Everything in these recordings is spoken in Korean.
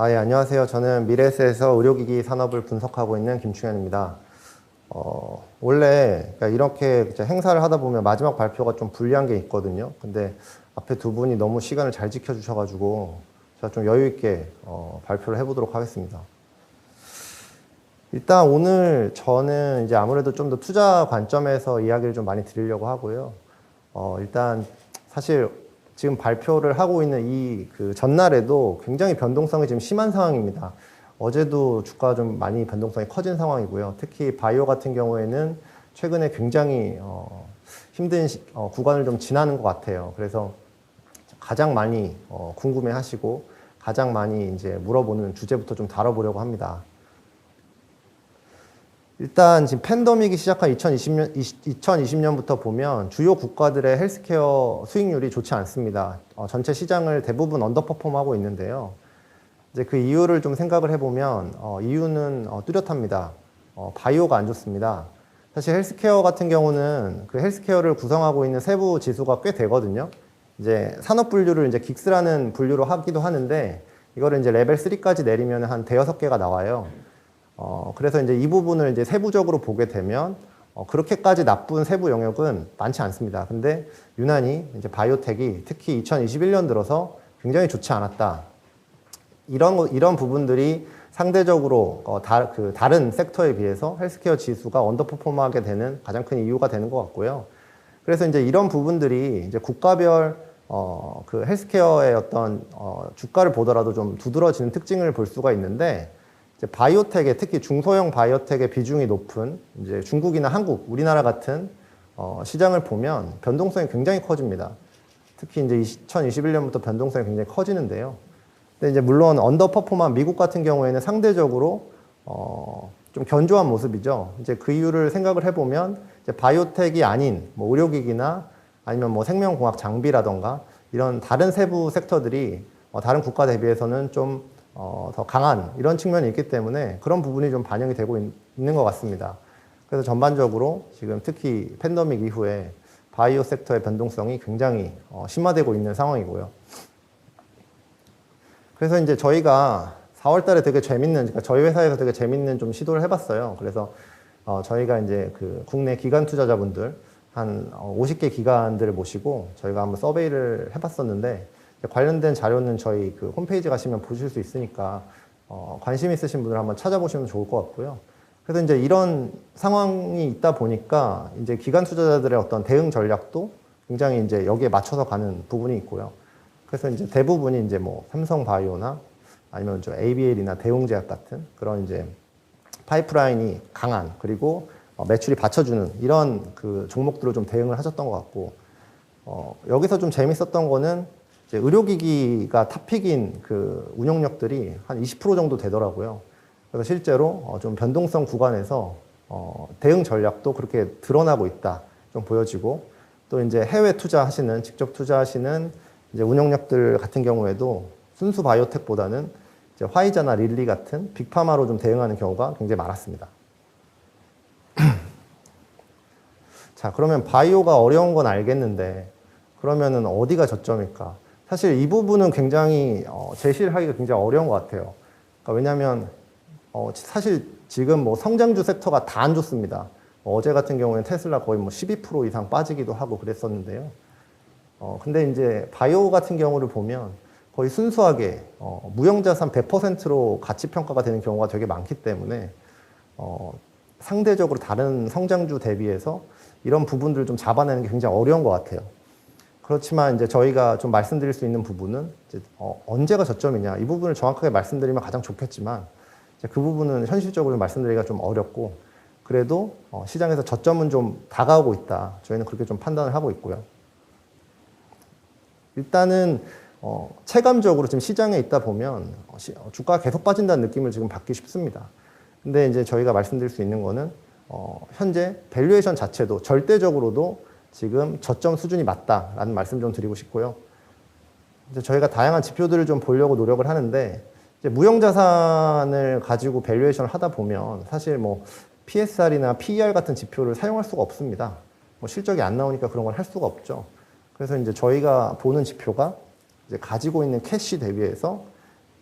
예, 안녕하세요. 저는 미래에셋에서 의료기기 산업을 분석하고 있는 김충현입니다. 원래 그러니까 이렇게 행사를 하다 보면 마지막 발표가 좀 불리한 게 있거든요. 근데 앞에 두 분이 너무 시간을 잘 지켜주셔가지고 제가 좀 여유 있게 발표를 해보도록 하겠습니다. 일단 오늘 저는 이제 아무래도 좀 더 투자 관점에서 이야기를 좀 많이 드리려고 하고요. 일단 사실 지금 발표를 하고 있는 이 그 전날에도 굉장히 변동성이 지금 심한 상황입니다. 어제도 주가가 좀 많이 변동성이 커진 상황이고요. 특히 바이오 같은 경우에는 최근에 굉장히 힘든 구간을 좀 지나는 것 같아요. 그래서 가장 많이 궁금해 하시고 가장 많이 이제 물어보는 주제부터 좀 다뤄보려고 합니다. 일단 지금 팬데믹이 시작한 2020년부터 보면 주요 국가들의 헬스케어 수익률이 좋지 않습니다. 전체 시장을 대부분 언더퍼폼하고 있는데요. 이제 그 이유를 좀 생각을 해보면 이유는 뚜렷합니다. 바이오가 안 좋습니다. 사실 헬스케어 같은 경우는 그 헬스케어를 구성하고 있는 세부 지수가 꽤 되거든요. 이제 산업 분류를 이제 긱스라는 분류로 하기도 하는데 이거를 이제 레벨 3까지 내리면 한 대여섯 개가 나와요. 그래서 이제 이 부분을 이제 세부적으로 보게 되면 그렇게까지 나쁜 세부 영역은 많지 않습니다. 근데 유난히 이제 바이오텍이 특히 2021년 들어서 굉장히 좋지 않았다. 이런 부분들이 상대적으로 다른 섹터에 비해서 헬스케어 지수가 언더퍼폼하게 되는 가장 큰 이유가 되는 것 같고요. 그래서 이제 이런 부분들이 이제 국가별 그 헬스케어의 어떤 주가를 보더라도 좀 두드러지는 특징을 볼 수가 있는데. 바이오텍의 특히 중소형 바이오텍의 비중이 높은 이제 중국이나 한국, 우리나라 같은 시장을 보면 변동성이 굉장히 커집니다. 특히 이제 2021년부터 변동성이 굉장히 커지는데요. 근데 이제 물론 언더퍼폼한 미국 같은 경우에는 상대적으로 좀 견조한 모습이죠. 이제 그 이유를 생각을 해보면 이제 바이오텍이 아닌 뭐 의료기기나 아니면 뭐 생명공학 장비라던가 이런 다른 세부 섹터들이 다른 국가 대비해서는 좀 더 강한 이런 측면이 있기 때문에 그런 부분이 좀 반영이 되고 있는 것 같습니다. 그래서 전반적으로 지금 특히 팬데믹 이후에 바이오 섹터의 변동성이 굉장히 심화되고 있는 상황이고요. 그래서 이제 저희가 4월 달에 되게 그러니까 저희 회사에서 되게 재밌는 좀 시도를 해봤어요. 그래서 저희가 이제 그 국내 기관 투자자분들 한 50개 기관들을 모시고 저희가 한번 서베이를 해봤었는데 관련된 자료는 저희 그 홈페이지 가시면 보실 수 있으니까 관심 있으신 분들 한번 찾아보시면 좋을 것 같고요. 그래서 이제 이런 상황이 있다 보니까 이제 기관 투자자들의 어떤 대응 전략도 굉장히 이제 여기에 맞춰서 가는 부분이 있고요. 그래서 이제 대부분이 이제 뭐 삼성바이오나 아니면 저 ABL이나 대웅제약 같은 그런 이제 파이프라인이 강한 그리고 매출이 받쳐주는 이런 그 종목들을 좀 대응을 하셨던 것 같고 여기서 좀 재밌었던 거는 이제 의료기기가 탑픽인 그 운용력들이 한 20% 정도 되더라고요. 그래서 실제로 좀 변동성 구간에서 대응 전략도 그렇게 드러나고 있다 좀 보여지고 또 이제 해외 투자하시는 직접 투자하시는 이제 운용력들 같은 경우에도 순수 바이오텍보다는 이제 화이자나 릴리 같은 빅파마로 좀 대응하는 경우가 굉장히 많았습니다. 자, 그러면 바이오가 어려운 건 알겠는데 그러면은 어디가 저점일까? 사실 이 부분은 굉장히 제시를 하기가 굉장히 어려운 것 같아요. 그러니까 왜냐하면 사실 지금 뭐 성장주 섹터가 다 안 좋습니다. 어제 같은 경우에는 테슬라 거의 뭐 12% 이상 빠지기도 하고 그랬었는데요. 근데 이제 바이오 같은 경우를 보면 거의 순수하게 무형자산 100%로 가치 평가가 되는 경우가 되게 많기 때문에 상대적으로 다른 성장주 대비해서 이런 부분들을 좀 잡아내는 게 굉장히 어려운 것 같아요. 그렇지만 이제 저희가 좀 말씀드릴 수 있는 부분은 이제 언제가 저점이냐 이 부분을 정확하게 말씀드리면 가장 좋겠지만 이제 그 부분은 현실적으로 말씀드리기가 좀 어렵고 그래도 시장에서 저점은 좀 다가오고 있다. 저희는 그렇게 좀 판단을 하고 있고요. 일단은 체감적으로 지금 시장에 있다 보면 주가가 계속 빠진다는 느낌을 지금 받기 쉽습니다. 근데 이제 저희가 말씀드릴 수 있는 거는 현재 밸류에이션 자체도 절대적으로도 지금 저점 수준이 맞다라는 말씀 좀 드리고 싶고요. 이제 저희가 다양한 지표들을 좀 보려고 노력을 하는데 이제 무형자산을 가지고 밸류에이션을 하다 보면 사실 뭐 PSR이나 PER 같은 지표를 사용할 수가 없습니다. 뭐 실적이 안 나오니까 그런 걸 할 수가 없죠. 그래서 이제 저희가 보는 지표가 이제 가지고 있는 캐시 대비해서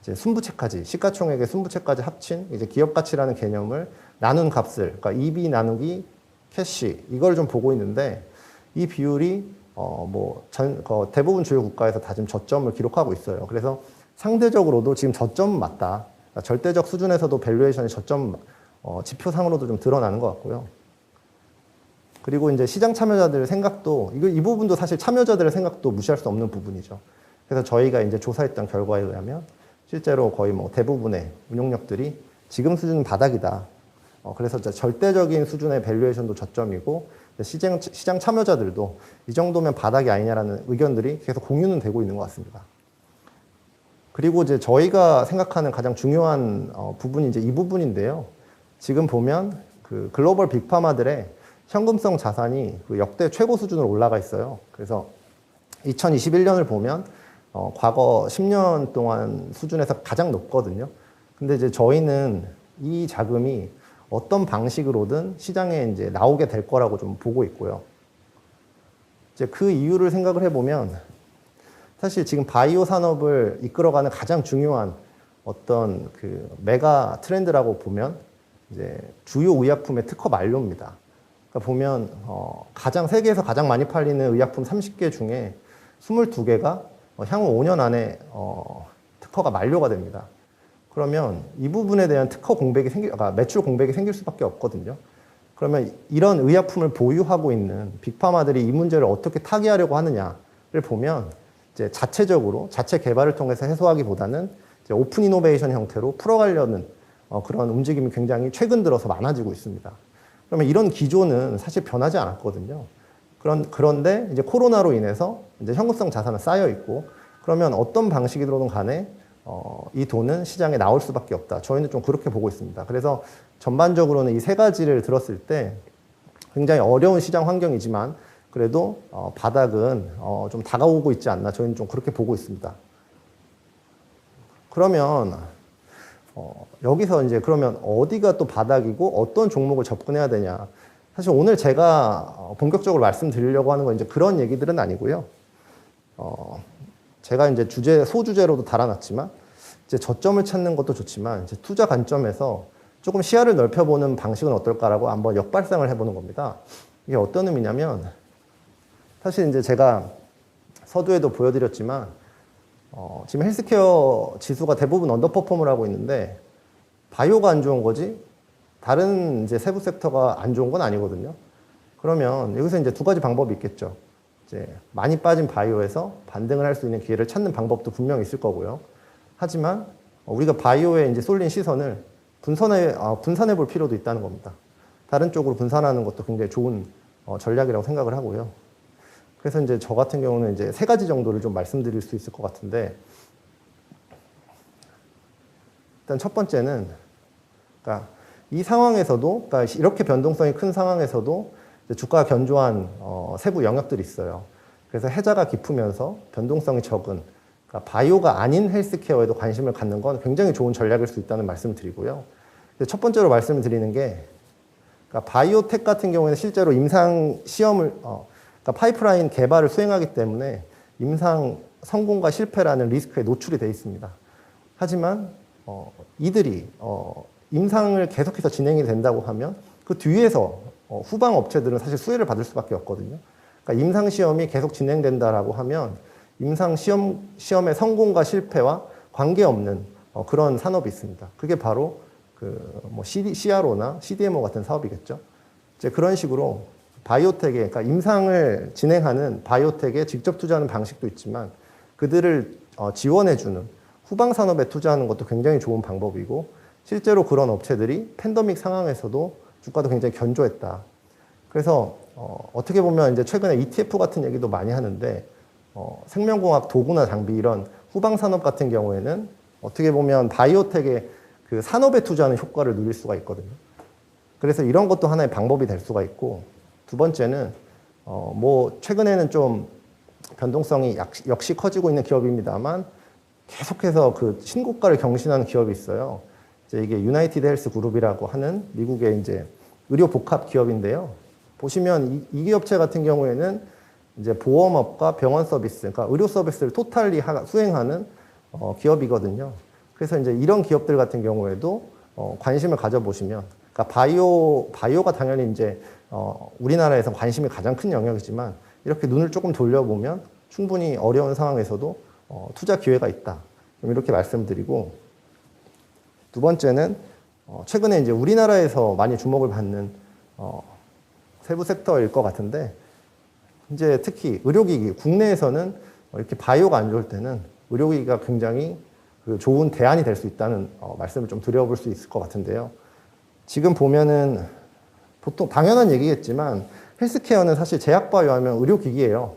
이제 순부채까지, 시가총액의 순부채까지 합친 이제 기업 가치라는 개념을 나눈 값을, 그러니까 EB 나누기 캐시, 이걸 좀 보고 있는데, 이 비율이 대부분 주요 국가에서 다 지금 저점을 기록하고 있어요. 그래서 상대적으로도 지금 저점은 맞다. 그러니까 절대적 수준에서도 밸류에이션이 저점 지표상으로도 좀 드러나는 것 같고요. 그리고 이제 시장 참여자들의 생각도, 이 부분도 사실 참여자들의 생각도 무시할 수 없는 부분이죠. 그래서 저희가 이제 조사했던 결과에 의하면 실제로 거의 대부분의 운용력들이 지금 수준은 바닥이다. 그래서 절대적인 수준의 밸류에이션도 저점이고, 시장 참여자들도 이 정도면 바닥이 아니냐라는 의견들이 계속 공유는 되고 있는 것 같습니다. 그리고 이제 저희가 생각하는 가장 중요한 부분이 이제 이 부분인데요. 지금 보면 그 글로벌 빅파마들의 현금성 자산이 그 역대 최고 수준으로 올라가 있어요. 그래서 2021년을 보면 과거 10년 동안 수준에서 가장 높거든요. 근데 이제 저희는 이 자금이 어떤 방식으로든 시장에 이제 나오게 될 거라고 좀 보고 있고요. 이제 그 이유를 생각을 해보면 사실 지금 바이오 산업을 이끌어가는 가장 중요한 어떤 그 메가 트렌드라고 보면 이제 주요 의약품의 특허 만료입니다. 그러니까 보면 세계에서 가장 많이 팔리는 의약품 30개 중에 22개가 향후 5년 안에 특허가 만료가 됩니다. 그러면 이 부분에 대한 특허 공백이 매출 공백이 생길 수밖에 없거든요. 그러면 이런 의약품을 보유하고 있는 빅파마들이 이 문제를 어떻게 타개하려고 하느냐를 보면 이제 자체적으로 자체 개발을 통해서 해소하기보다는 이제 오픈 이노베이션 형태로 풀어가려는 그런 움직임이 굉장히 최근 들어서 많아지고 있습니다. 그러면 이런 기조는 사실 변하지 않았거든요. 그런데 이제 코로나로 인해서 이제 현금성 자산은 쌓여 있고, 그러면 어떤 방식이든 간에 이 돈은 시장에 나올 수밖에 없다. 저희는 좀 그렇게 보고 있습니다. 그래서 전반적으로는 이 세 가지를 들었을 때 굉장히 어려운 시장 환경이지만 그래도 바닥은 좀 다가오고 있지 않나. 저희는 좀 그렇게 보고 있습니다. 그러면 여기서 이제 그러면 어디가 또 바닥이고 어떤 종목을 접근해야 되냐. 사실 오늘 제가 본격적으로 말씀드리려고 하는 건 이제 그런 얘기들은 아니고요. 제가 이제 소주제로도 달아놨지만, 이제 저점을 찾는 것도 좋지만, 이제 투자 관점에서 조금 시야를 넓혀보는 방식은 어떨까라고 한번 역발상을 해보는 겁니다. 이게 어떤 의미냐면, 사실 이제 제가 서두에도 보여드렸지만, 지금 헬스케어 지수가 대부분 언더퍼폼을 하고 있는데, 바이오가 안 좋은 거지, 다른 이제 세부 섹터가 안 좋은 건 아니거든요. 그러면 여기서 이제 두 가지 방법이 있겠죠. 이제 많이 빠진 바이오에서 반등을 할 수 있는 기회를 찾는 방법도 분명히 있을 거고요. 하지만 우리가 바이오에 이제 쏠린 시선을 분산해 볼 필요도 있다는 겁니다. 다른 쪽으로 분산하는 것도 굉장히 좋은 전략이라고 생각을 하고요. 그래서 이제 저 같은 경우는 이제 세 가지 정도를 좀 말씀드릴 수 있을 것 같은데, 일단 첫 번째는, 그러니까 이 상황에서도, 그러니까 이렇게 변동성이 큰 상황에서도 주가가 견조한 세부 영역들이 있어요. 그래서 해자가 깊으면서 변동성이 적은, 그러니까 바이오가 아닌 헬스케어에도 관심을 갖는 건 굉장히 좋은 전략일 수 있다는 말씀을 드리고요. 첫 번째로 말씀을 드리는 게, 그러니까 바이오텍 같은 경우에는 실제로 임상 시험을, 그러니까 파이프라인 개발을 수행하기 때문에 임상 성공과 실패라는 리스크에 노출이 되어 있습니다. 하지만 이들이 임상을 계속해서 진행이 된다고 하면 그 뒤에서 후방 업체들은 사실 수혜를 받을 수밖에 없거든요. 그러니까 임상 시험이 계속 진행된다라고 하면 임상 시험의 성공과 실패와 관계없는 그런 산업이 있습니다. 그게 바로 CRO나 CDMO 같은 사업이겠죠. 이제 그런 식으로 바이오텍에, 그러니까 임상을 진행하는 바이오텍에 직접 투자하는 방식도 있지만 그들을 지원해주는 후방 산업에 투자하는 것도 굉장히 좋은 방법이고, 실제로 그런 업체들이 팬데믹 상황에서도 주가도 굉장히 견조했다. 그래서 어떻게 보면 이제 최근에 ETF 같은 얘기도 많이 하는데, 생명공학 도구나 장비 이런 후방 산업 같은 경우에는 어떻게 보면 바이오텍의 그 산업에 투자하는 효과를 누릴 수가 있거든요. 그래서 이런 것도 하나의 방법이 될 수가 있고, 두 번째는 최근에는 좀 변동성이 역시 커지고 있는 기업입니다만 계속해서 그 신고가를 경신하는 기업이 있어요. 이제 이게 유나이티드 헬스 그룹이라고 하는 미국의 이제 의료 복합 기업인데요. 보시면 이 기업체 같은 경우에는 이제 보험업과 병원 서비스, 그러니까 의료 서비스를 토탈리 수행하는 기업이거든요. 그래서 이제 이런 기업들 같은 경우에도 관심을 가져보시면, 그러니까 바이오가 당연히 이제 우리나라에서 관심이 가장 큰 영역이지만 이렇게 눈을 조금 돌려보면 충분히 어려운 상황에서도 투자 기회가 있다. 이렇게 말씀드리고, 두 번째는 최근에 이제 우리나라에서 많이 주목을 받는 세부 섹터일 것 같은데, 이제 특히 의료기기, 국내에서는 이렇게 바이오가 안 좋을 때는 의료기기가 굉장히 좋은 대안이 될 수 있다는 말씀을 좀 드려볼 수 있을 것 같은데요. 지금 보면은 보통 당연한 얘기겠지만 헬스케어는 사실 제약바이오 하면 의료기기예요.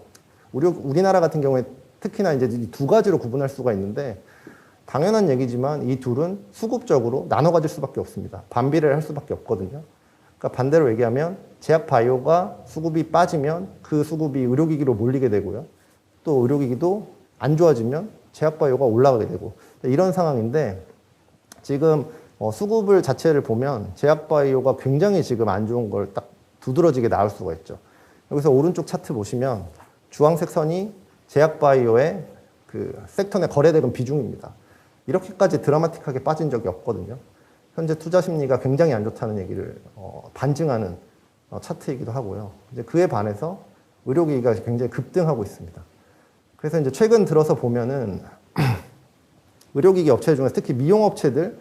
우리나라 같은 경우에 특히나 이제 이 두 가지로 구분할 수가 있는데, 당연한 얘기지만 이 둘은 수급적으로 나눠 가질 수밖에 없습니다. 반비례를 할 수밖에 없거든요. 그러니까 반대로 얘기하면 제약바이오가 수급이 빠지면 그 수급이 의료기기로 몰리게 되고요. 또 의료기기도 안 좋아지면 제약바이오가 올라가게 되고, 이런 상황인데, 지금 수급을 자체를 보면 제약바이오가 굉장히 지금 안 좋은 걸 딱 두드러지게 나올 수가 있죠. 여기서 오른쪽 차트 보시면 주황색 선이 제약바이오의 그 섹터 내 거래대금 비중입니다. 이렇게까지 드라마틱하게 빠진 적이 없거든요. 현재 투자 심리가 굉장히 안 좋다는 얘기를 반증하는 차트이기도 하고요. 이제 그에 반해서 의료기기가 굉장히 급등하고 있습니다. 그래서 이제 최근 들어서 보면은 의료기기 업체 중에서 특히 미용업체들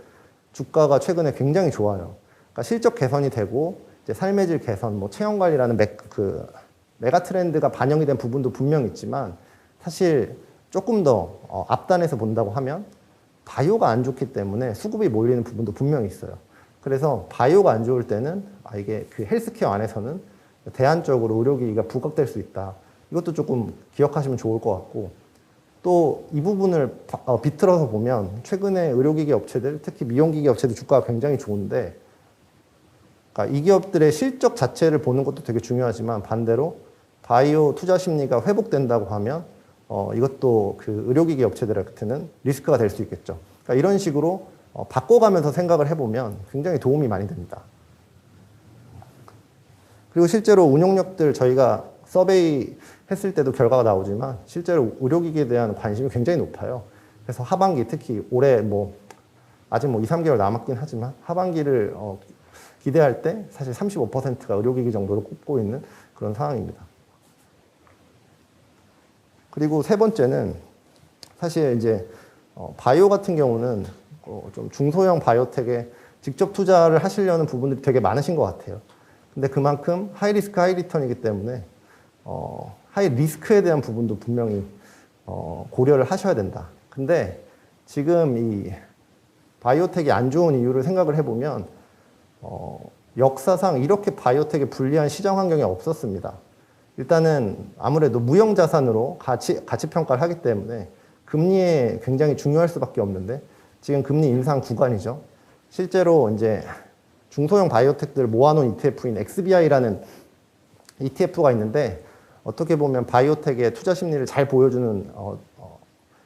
주가가 최근에 굉장히 좋아요. 그러니까 실적 개선이 되고 이제 삶의 질 개선, 뭐 체형 관리라는 메가 트렌드가 반영이 된 부분도 분명 있지만, 사실 조금 더 앞단에서 본다고 하면 바이오가 안 좋기 때문에 수급이 몰리는 부분도 분명히 있어요. 그래서 바이오가 안 좋을 때는 이게 그 헬스케어 안에서는 대안적으로 의료기기가 부각될 수 있다. 이것도 조금 기억하시면 좋을 것 같고, 또 이 부분을 비틀어서 보면 최근에 의료기기 업체들, 특히 미용기기 업체들 주가가 굉장히 좋은데, 그러니까 이 기업들의 실적 자체를 보는 것도 되게 중요하지만 반대로 바이오 투자 심리가 회복된다고 하면 이것도 그 의료기기 업체들한테는 리스크가 될 수 있겠죠. 그러니까 이런 식으로 바꿔가면서 생각을 해보면 굉장히 도움이 많이 됩니다. 그리고 실제로 운용력들 저희가 서베이 했을 때도 결과가 나오지만 실제로 의료기기에 대한 관심이 굉장히 높아요. 그래서 하반기, 특히 올해 아직 2, 3개월 남았긴 하지만 하반기를 기대할 때 사실 35%가 의료기기 정도로 꼽고 있는 그런 상황입니다. 그리고 세 번째는 사실 이제 바이오 같은 경우는 좀 중소형 바이오텍에 직접 투자를 하시려는 부분들이 되게 많으신 것 같아요. 근데 그만큼 하이 리스크 하이 리턴이기 때문에 하이 리스크에 대한 부분도 분명히 고려를 하셔야 된다. 근데 지금 이 바이오텍이 안 좋은 이유를 생각을 해보면 역사상 이렇게 바이오텍에 불리한 시장 환경이 없었습니다. 일단은 아무래도 무형 자산으로 가치 평가를 하기 때문에 금리에 굉장히 중요할 수밖에 없는데, 지금 금리 인상 구간이죠. 실제로 이제 중소형 바이오텍들 모아놓은 ETF인 XBI라는 ETF가 있는데, 어떻게 보면 바이오텍의 투자 심리를 잘 보여주는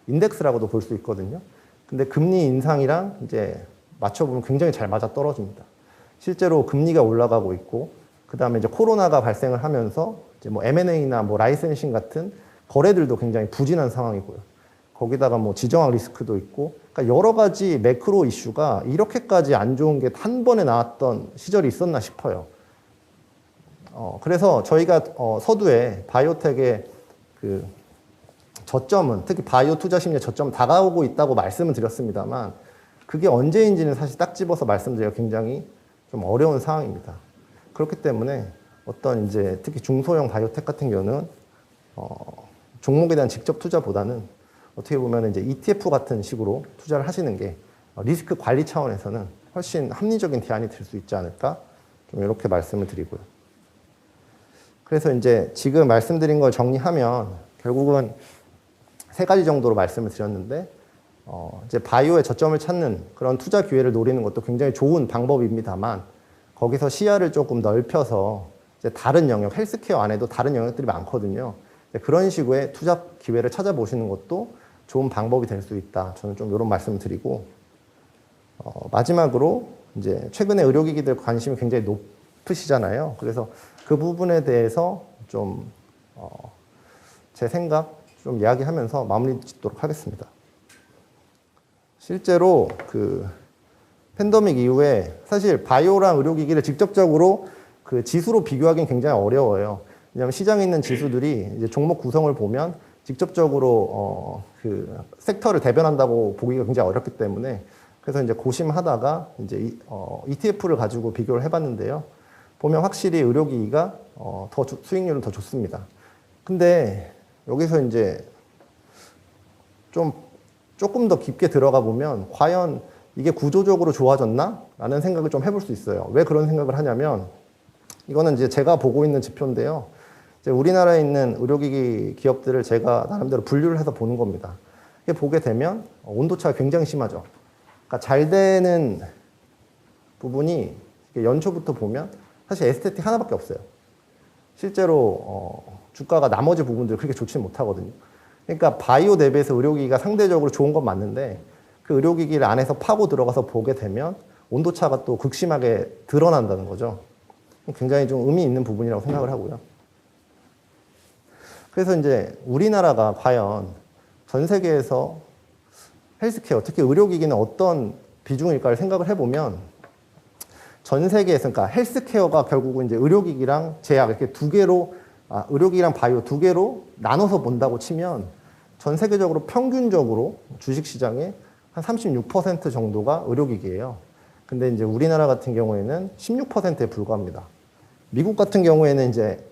인덱스라고도 볼 수 있거든요. 근데 금리 인상이랑 이제 맞춰보면 굉장히 잘 맞아 떨어집니다. 실제로 금리가 올라가고 있고, 그 다음에 이제 코로나가 발생을 하면서 이제 M&A나 라이센싱 같은 거래들도 굉장히 부진한 상황이고요. 거기다가 지정학 리스크도 있고, 그러니까 여러 가지 매크로 이슈가 이렇게까지 안 좋은 게 한 번에 나왔던 시절이 있었나 싶어요. 그래서 저희가 서두에 바이오텍의 그 저점은, 특히 바이오 투자 심리의 저점 다가오고 있다고 말씀을 드렸습니다만, 그게 언제인지는 사실 딱 집어서 말씀드리기가 굉장히 좀 어려운 상황입니다. 그렇기 때문에 어떤 이제 특히 중소형 바이오텍 같은 경우는 종목에 대한 직접 투자보다는 어떻게 보면 이제 ETF 같은 식으로 투자를 하시는 게 리스크 관리 차원에서는 훨씬 합리적인 대안이 될 수 있지 않을까, 좀 이렇게 말씀을 드리고요. 그래서 이제 지금 말씀드린 걸 정리하면 결국은 세 가지 정도로 말씀을 드렸는데, 이제 바이오의 저점을 찾는 그런 투자 기회를 노리는 것도 굉장히 좋은 방법입니다만, 거기서 시야를 조금 넓혀서 이제 다른 영역, 헬스케어 안에도 다른 영역들이 많거든요. 그런 식의 투자 기회를 찾아보시는 것도 좋은 방법이 될 수 있다. 저는 좀 이런 말씀을 드리고, 마지막으로 이제 최근에 의료기기들 관심이 굉장히 높으시잖아요. 그래서 그 부분에 대해서 좀 제 생각 좀 이야기하면서 마무리 짓도록 하겠습니다. 실제로 그 팬데믹 이후에 사실 바이오랑 의료기기를 직접적으로 그 지수로 비교하기는 굉장히 어려워요. 왜냐하면 시장에 있는 지수들이 이제 종목 구성을 보면 직접적으로 그 섹터를 대변한다고 보기가 굉장히 어렵기 때문에 그래서 이제 고심하다가 이제 ETF를 가지고 비교를 해봤는데요. 보면 확실히 의료기기가 수익률은 더 좋습니다. 근데 여기서 이제 조금 더 깊게 들어가 보면 과연 이게 구조적으로 좋아졌나? 라는 생각을 좀 해볼 수 있어요. 왜 그런 생각을 하냐면 이거는 이제 제가 보고 있는 지표인데요. 이제 우리나라에 있는 의료기기 기업들을 제가 나름대로 분류를 해서 보는 겁니다. 이게 보게 되면 온도차가 굉장히 심하죠. 그러니까 잘 되는 부분이 연초부터 보면 사실 에스테틱 하나밖에 없어요. 실제로 주가가 나머지 부분들 그렇게 좋지 못하거든요. 그러니까 바이오 대비해서 의료기기가 상대적으로 좋은 건 맞는데 그 의료기기를 안에서 파고 들어가서 보게 되면 온도차가 또 극심하게 드러난다는 거죠. 굉장히 좀 의미 있는 부분이라고 생각을 하고요. 그래서 이제 우리나라가 과연 전 세계에서 헬스케어, 특히 의료기기는 어떤 비중일까를 생각을 해보면 전 세계에서, 그러니까 헬스케어가 결국은 이제 의료기기랑 제약 이렇게 두 개로, 의료기기랑 바이오 두 개로 나눠서 본다고 치면 전 세계적으로 평균적으로 주식시장의 한 36% 정도가 의료기기예요. 근데 이제 우리나라 같은 경우에는 16%에 불과합니다. 미국 같은 경우에는 이제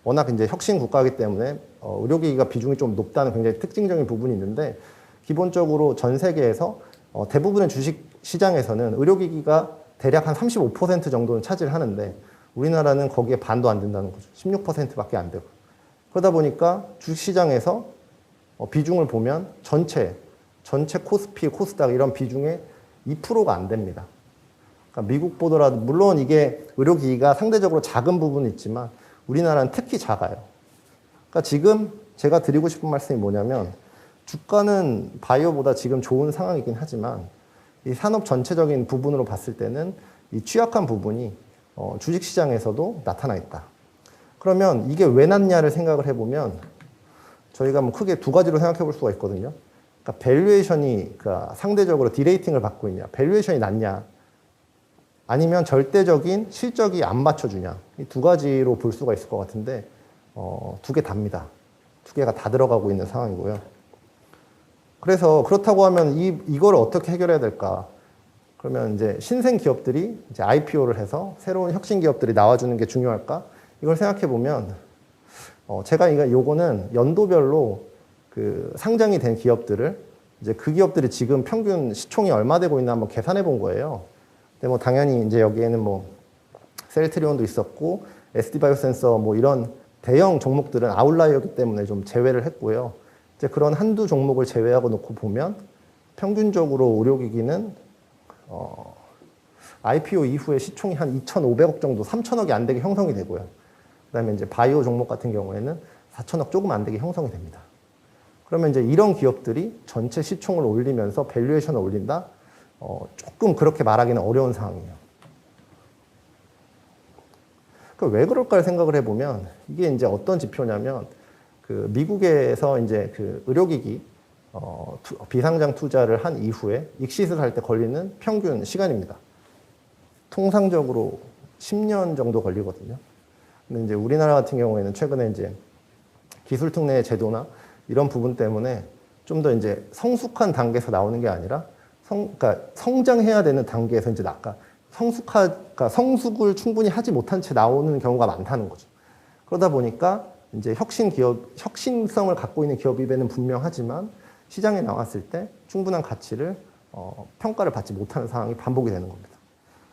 워낙 이제 혁신 국가이기 때문에 의료기기가 비중이 좀 높다는 굉장히 특징적인 부분이 있는데 기본적으로 전 세계에서 대부분의 주식 시장에서는 의료기기가 대략 한 35% 정도는 차지를 하는데 우리나라는 거기에 반도 안 된다는 거죠. 16%밖에 안 되고. 그러다 보니까 주식 시장에서 비중을 보면 전체 코스피, 코스닥 이런 비중의 2%가 안 됩니다. 그러니까 미국 보더라도 물론 이게 의료기기가 상대적으로 작은 부분이 있지만 우리나라는 특히 작아요. 그러니까 지금 제가 드리고 싶은 말씀이 뭐냐면 주가는 바이오보다 지금 좋은 상황이긴 하지만 이 산업 전체적인 부분으로 봤을 때는 이 취약한 부분이 주식시장에서도 나타나 있다. 그러면 이게 왜 낮냐를 생각을 해보면 저희가 뭐 크게 두 가지로 생각해 볼 수가 있거든요. 그러니까 밸류에이션이 그러니까 상대적으로 디레이팅을 받고 있냐, 밸류에이션이 낮냐, 아니면 절대적인 실적이 안 맞춰주냐, 이 두 가지로 볼 수가 있을 것 같은데 두 개 답니다. 두 개가 다 들어가고 있는 상황이고요. 그래서 그렇다고 하면 이걸 어떻게 해결해야 될까? 그러면 이제 신생 기업들이 이제 IPO를 해서 새로운 혁신 기업들이 나와주는 게 중요할까? 이걸 생각해 보면 제가 요거는 연도별로 그 상장이 된 기업들을 이제 그 기업들이 지금 평균 시총이 얼마 되고 있나 한번 계산해 본 거예요. 근데 뭐 당연히 이제 여기에는 뭐 셀트리온도 있었고 SD바이오센서 뭐 이런 대형 종목들은 아웃라이어이기 때문에 좀 제외를 했고요. 이제 그런 한두 종목을 제외하고 놓고 보면 평균적으로 의료기기는 IPO 이후에 시총이 한 2,500억 정도, 3,000억이 안 되게 형성이 되고요. 그다음에 이제 바이오 종목 같은 경우에는 4,000억 조금 안 되게 형성이 됩니다. 그러면 이제 이런 기업들이 전체 시총을 올리면서 밸류에이션을 올린다? 조금 그렇게 말하기는 어려운 상황이에요. 그러니까 왜 그럴까를 생각을 해보면 이게 이제 어떤 지표냐면 그 미국에서 이제 그 의료기기 비상장 투자를 한 이후에 익시스를 할 때 걸리는 평균 시간입니다. 통상적으로 10년 정도 걸리거든요. 근데 이제 우리나라 같은 경우에는 최근에 이제 기술 특례 제도나 이런 부분 때문에 좀 더 이제 성숙한 단계에서 나오는 게 아니라 그러니까 성장해야 되는 단계에서 이제 그러니까 성숙을 충분히 하지 못한 채 나오는 경우가 많다는 거죠. 그러다 보니까 이제 혁신성을 갖고 있는 기업임에는 분명하지만 시장에 나왔을 때 충분한 가치를 평가를 받지 못하는 상황이 반복이 되는 겁니다.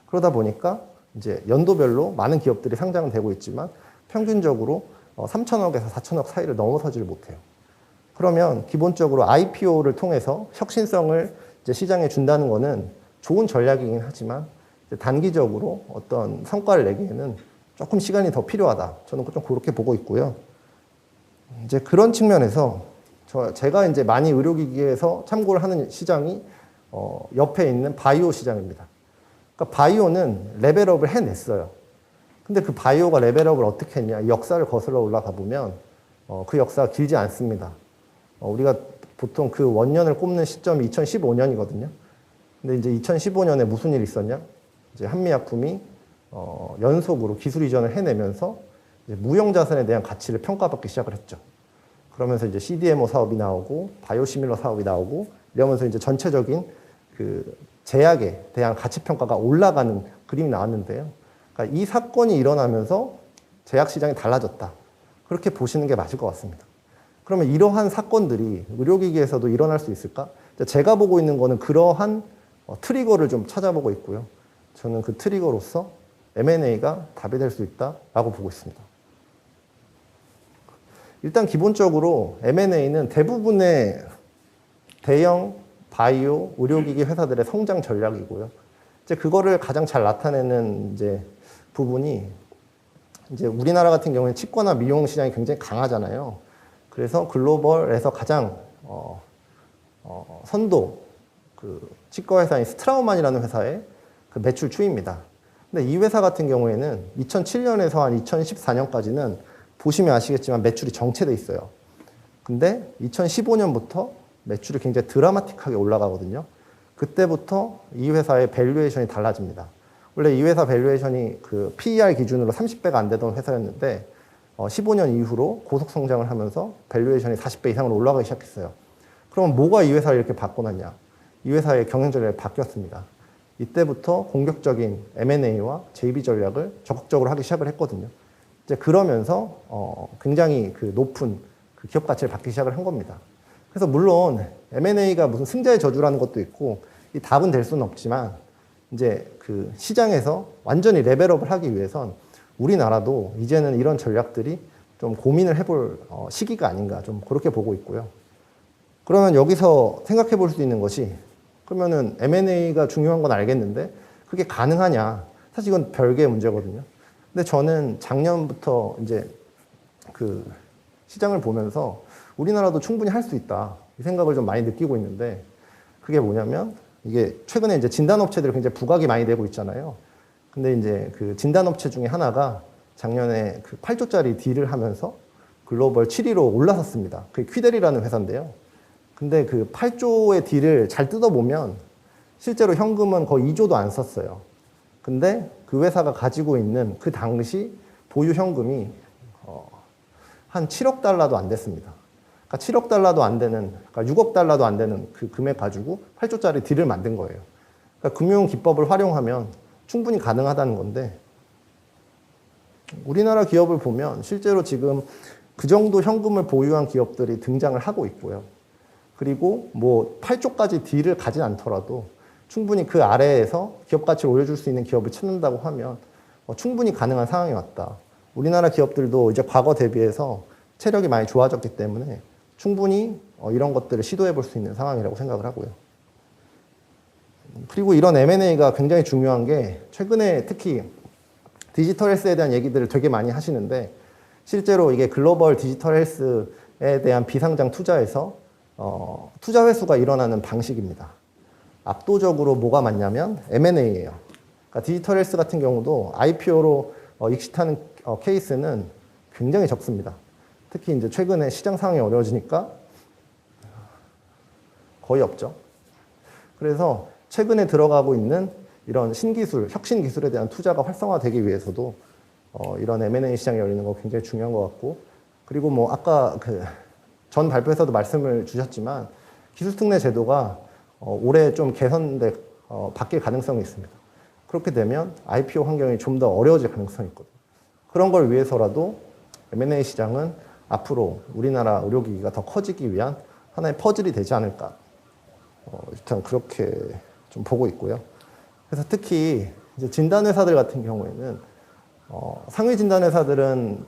그러다 보니까 이제 연도별로 많은 기업들이 상장은 되고 있지만 평균적으로 3천억에서 4천억 사이를 넘어서지를 못해요. 그러면 기본적으로 IPO를 통해서 혁신성을 이제 시장에 준다는 거는 좋은 전략이긴 하지만 단기적으로 어떤 성과를 내기에는 조금 시간이 더 필요하다. 저는 좀 그렇게 보고 있고요. 이제 그런 측면에서 제가 이제 많이 의료기기에서 참고를 하는 시장이 옆에 있는 바이오 시장입니다. 그러니까 바이오는 레벨업을 해냈어요. 근데 그 바이오가 레벨업을 어떻게 했냐? 역사를 거슬러 올라가 보면 그 역사가 길지 않습니다. 우리가 보통 그 원년을 꼽는 시점이 2015년이거든요. 근데 이제 2015년에 무슨 일이 있었냐? 이제 한미약품이 연속으로 기술 이전을 해내면서 이제 무형자산에 대한 가치를 평가받기 시작을 했죠. 그러면서 이제 CDMO 사업이 나오고 바이오시밀러 사업이 나오고 이러면서 이제 전체적인 그 제약에 대한 가치 평가가 올라가는 그림이 나왔는데요. 그러니까 이 사건이 일어나면서 제약 시장이 달라졌다. 그렇게 보시는 게 맞을 것 같습니다. 그러면 이러한 사건들이 의료기기에서도 일어날 수 있을까? 제가 보고 있는 거는 그러한 트리거를 좀 찾아보고 있고요. 저는 그 트리거로서 M&A가 답이 될 수 있다라고 보고 있습니다. 일단 기본적으로 M&A는 대부분의 대형 바이오, 의료기기 회사들의 성장 전략이고요. 이제 그거를 가장 잘 나타내는 이제 부분이 이제 우리나라 같은 경우에 치과나 미용 시장이 굉장히 강하잖아요. 그래서 글로벌에서 가장 선도 그 치과 회사인 스트라우만이라는 회사의 그 매출 추이입니다. 근데 이 회사 같은 경우에는 2007년에서 한 2014년까지는 보시면 아시겠지만 매출이 정체돼 있어요. 근데 2015년부터 매출이 굉장히 드라마틱하게 올라가거든요. 그때부터 이 회사의 밸류에이션이 달라집니다. 원래 이 회사 밸류에이션이 그 PER 기준으로 30배가 안 되던 회사였는데 15년 이후로 고속 성장을 하면서 밸류에이션이 40배 이상으로 올라가기 시작했어요. 그럼 뭐가 이 회사를 이렇게 바꿔놨냐? 이 회사의 경영 전략이 바뀌었습니다. 이때부터 공격적인 M&A와 JV 전략을 적극적으로 하기 시작을 했거든요. 이제 그러면서 굉장히 그 높은 그 기업 가치를 받기 시작을 한 겁니다. 그래서 물론 M&A가 무슨 승자의 저주라는 것도 있고 이 답은 될 수는 없지만 이제 그 시장에서 완전히 레벨업을 하기 위해선 우리나라도 이제는 이런 전략들이 좀 고민을 해볼 시기가 아닌가 좀 그렇게 보고 있고요. 그러면 여기서 생각해 볼 수 있는 것이 그러면은 M&A가 중요한 건 알겠는데 그게 가능하냐? 사실 이건 별개의 문제거든요. 근데 저는 작년부터 이제 그 시장을 보면서 우리나라도 충분히 할 수 있다. 이 생각을 좀 많이 느끼고 있는데 그게 뭐냐면 이게 최근에 이제 진단업체들이 굉장히 부각이 많이 되고 있잖아요. 근데 이제 그 진단업체 중에 하나가 작년에 그 8조짜리 딜을 하면서 글로벌 7위로 올라섰습니다. 그게 퀴델이라는 회사인데요. 근데 그 8조의 딜을 잘 뜯어보면 실제로 현금은 거의 2조도 안 썼어요. 근데 그 회사가 가지고 있는 그 당시 보유 현금이 한 7억 달러도 안 됐습니다. 그러니까 7억 달러도 안 되는, 그러니까 6억 달러도 안 되는 그 금액 가지고 8조짜리 딜을 만든 거예요. 그러니까 금융 기법을 활용하면 충분히 가능하다는 건데 우리나라 기업을 보면 실제로 지금 그 정도 현금을 보유한 기업들이 등장을 하고 있고요. 그리고 뭐 8조까지 딜을 가진 않더라도 충분히 그 아래에서 기업 가치를 올려줄 수 있는 기업을 찾는다고 하면 충분히 가능한 상황이 왔다. 우리나라 기업들도 이제 과거 대비해서 체력이 많이 좋아졌기 때문에 충분히 이런 것들을 시도해 볼 수 있는 상황이라고 생각을 하고요. 그리고 이런 M&A가 굉장히 중요한 게 최근에 특히 디지털 헬스에 대한 얘기들을 되게 많이 하시는데 실제로 이게 글로벌 디지털 헬스에 대한 비상장 투자에서 투자 회수가 일어나는 방식입니다. 압도적으로 뭐가 많냐면 M&A예요. 그러니까 디지털 헬스 같은 경우도 IPO로 익시트하는 케이스는 굉장히 적습니다. 특히 이제 최근에 시장 상황이 어려워지니까 거의 없죠. 그래서 최근에 들어가고 있는 이런 신기술, 혁신 기술에 대한 투자가 활성화되기 위해서도 이런 M&A 시장이 열리는 거 굉장히 중요한 것 같고 그리고 뭐 아까 그 전 발표에서도 말씀을 주셨지만 기술특례 제도가 올해 좀 개선돼 바뀔 가능성이 있습니다. 그렇게 되면 IPO 환경이 좀 더 어려워질 가능성이 있거든요. 그런 걸 위해서라도 M&A 시장은 앞으로 우리나라 의료기기가 더 커지기 위한 하나의 퍼즐이 되지 않을까. 일단 그렇게 좀 보고 있고요. 그래서 특히 이제 진단회사들 같은 경우에는 상위 진단회사들은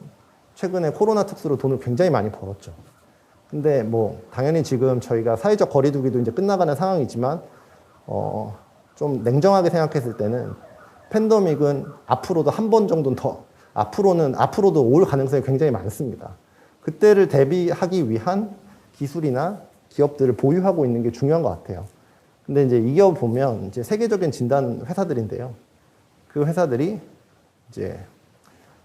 최근에 코로나 특수로 돈을 굉장히 많이 벌었죠. 근데 뭐 당연히 지금 저희가 사회적 거리두기도 이제 끝나가는 상황이지만 좀 냉정하게 생각했을 때는 팬데믹은 앞으로도 한 번 정도는 더 앞으로도 올 가능성이 굉장히 많습니다. 그때를 대비하기 위한 기술이나 기업들을 보유하고 있는 게 중요한 것 같아요. 근데 이제 이 기업 보면 이제 세계적인 진단 회사들인데요. 그 회사들이 이제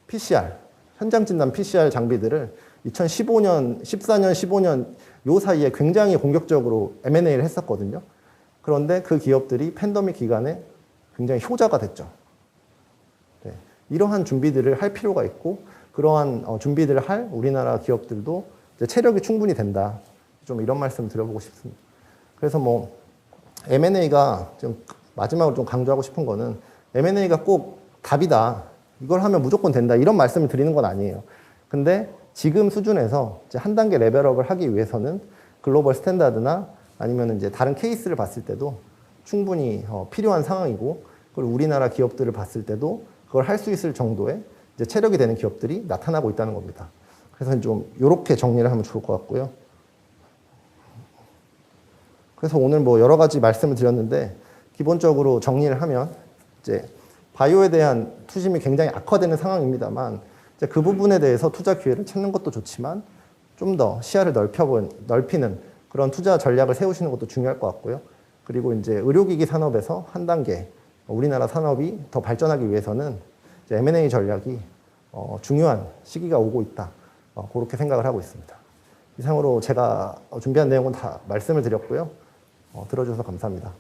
PCR, 현장 진단 PCR 장비들을 2015년, 14년, 15년 요 사이에 굉장히 공격적으로 M&A를 했었거든요. 그런데 그 기업들이 팬데믹 기간에 굉장히 효자가 됐죠. 네. 이러한 준비들을 할 필요가 있고 그러한 준비들을 할 우리나라 기업들도 이제 체력이 충분히 된다. 좀 이런 말씀 드려보고 싶습니다. 그래서 뭐 M&A가 좀 마지막으로 좀 강조하고 싶은 거는 M&A가 꼭 답이다. 이걸 하면 무조건 된다. 이런 말씀을 드리는 건 아니에요. 근데 지금 수준에서 이제 한 단계 레벨업을 하기 위해서는 글로벌 스탠다드나 아니면 이제 다른 케이스를 봤을 때도 충분히 필요한 상황이고, 그리고 우리나라 기업들을 봤을 때도 그걸 할 수 있을 정도의 이제 체력이 되는 기업들이 나타나고 있다는 겁니다. 그래서 좀 이렇게 정리를 하면 좋을 것 같고요. 그래서 오늘 뭐 여러 가지 말씀을 드렸는데 기본적으로 정리를 하면 이제 바이오에 대한 투심이 굉장히 악화되는 상황입니다만 이제 그 부분에 대해서 투자 기회를 찾는 것도 좋지만 좀 더 시야를 넓히는 그런 투자 전략을 세우시는 것도 중요할 것 같고요. 그리고 이제 의료기기 산업에서 한 단계 우리나라 산업이 더 발전하기 위해서는 이제 M&A 전략이 중요한 시기가 오고 있다. 그렇게 생각을 하고 있습니다. 이상으로 제가 준비한 내용은 다 말씀을 드렸고요. 들어주셔서 감사합니다.